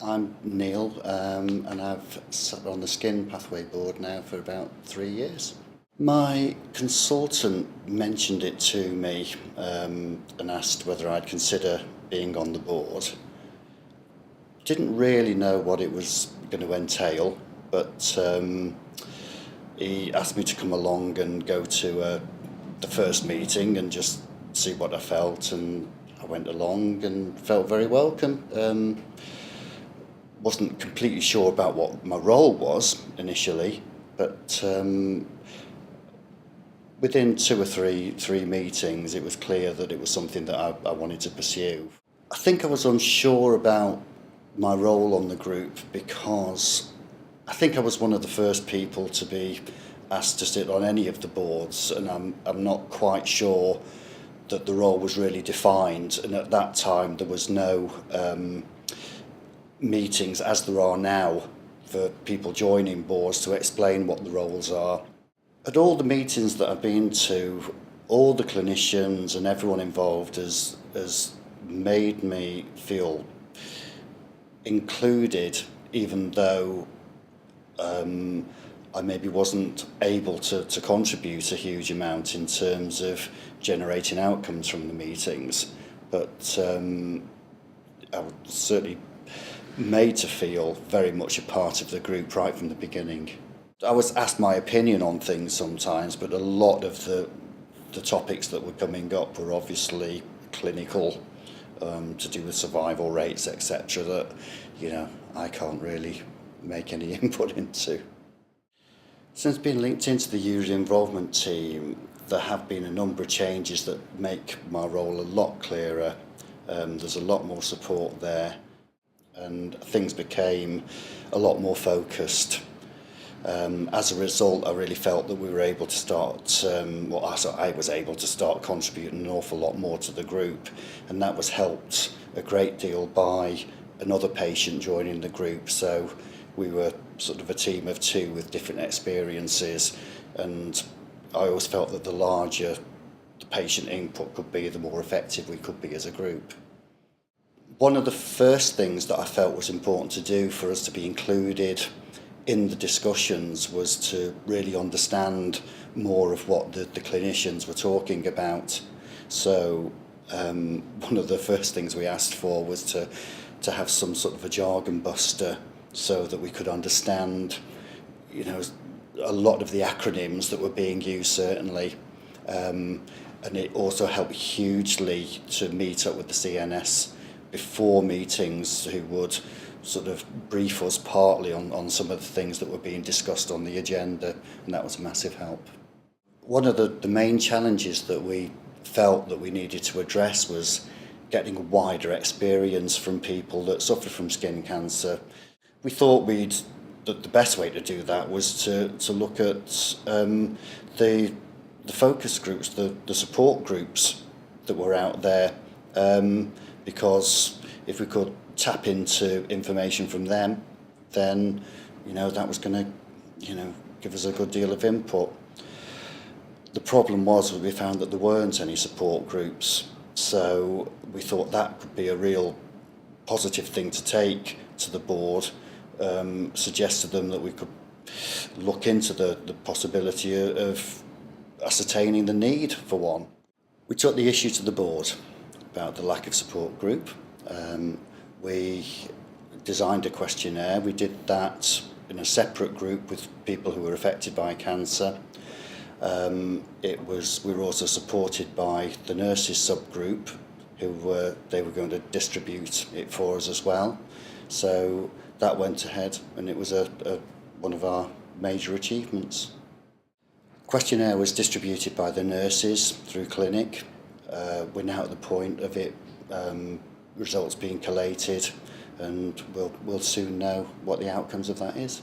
I'm Neil, and I've sat on the Skin Pathway Board now for about 3 years. My consultant mentioned it to me and asked whether I'd consider being on the board. Didn't really know what it was going to entail, but he asked me to come along and go to the first meeting and just see what I felt, and I went along and felt very welcome. Wasn't completely sure about what my role was initially, but within two or three meetings, it was clear that it was something that I wanted to pursue. I think I was unsure about my role on the group because I think I was one of the first people to be asked to sit on any of the boards, and I'm not quite sure that the role was really defined. And at that time, there was no meetings, as there are now, for people joining boards to explain what the roles are. At all the meetings that I've been to, all the clinicians and everyone involved has made me feel included, even though I maybe wasn't able to contribute a huge amount in terms of generating outcomes from the meetings. But I was certainly made to feel very much a part of the group right from the beginning. I was asked my opinion on things sometimes, but a lot of the topics that were coming up were obviously clinical, to do with survival rates, etc., that I can't really make any input into. Since being linked into the user involvement team, there have been a number of changes that make my role a lot clearer. There's a lot more support there, and things became a lot more focused. As a result, I really felt that we were able to start, I was able to start contributing an awful lot more to the group, and that was helped a great deal by another patient joining the group. So we were sort of a team of two with different experiences, and I always felt that the larger the patient input could be, the more effective we could be as a group. One of the first things that I felt was important to do for us to be included in the discussions was to really understand more of what the clinicians were talking about. So one of the first things we asked for was to have some sort of a jargon buster so that we could understand, a lot of the acronyms that were being used, certainly. And it also helped hugely to meet up with the CNS before meetings, who would sort of brief us partly on some of the things that were being discussed on the agenda, and that was a massive help. One of the main challenges that we felt that we needed to address was getting a wider experience from people that suffer from skin cancer. We thought the best way to do that was to look at the focus groups, the support groups that were out there, because if we could tap into information from them, then that was going to give us a good deal of input. The problem was we found that there weren't any support groups, so we thought that could be a real positive thing to take to the board. Suggested them that we could look into the possibility of ascertaining the need for one. We took the issue to the board about the lack of support group. We designed a questionnaire. We did that in a separate group with people who were affected by cancer. We were also supported by the nurses subgroup, they were going to distribute it for us as well. So that went ahead, and it was one of our major achievements. Questionnaire was distributed by the nurses through clinic. We're now at the point of it, results being collated, and we'll soon know what the outcomes of that is.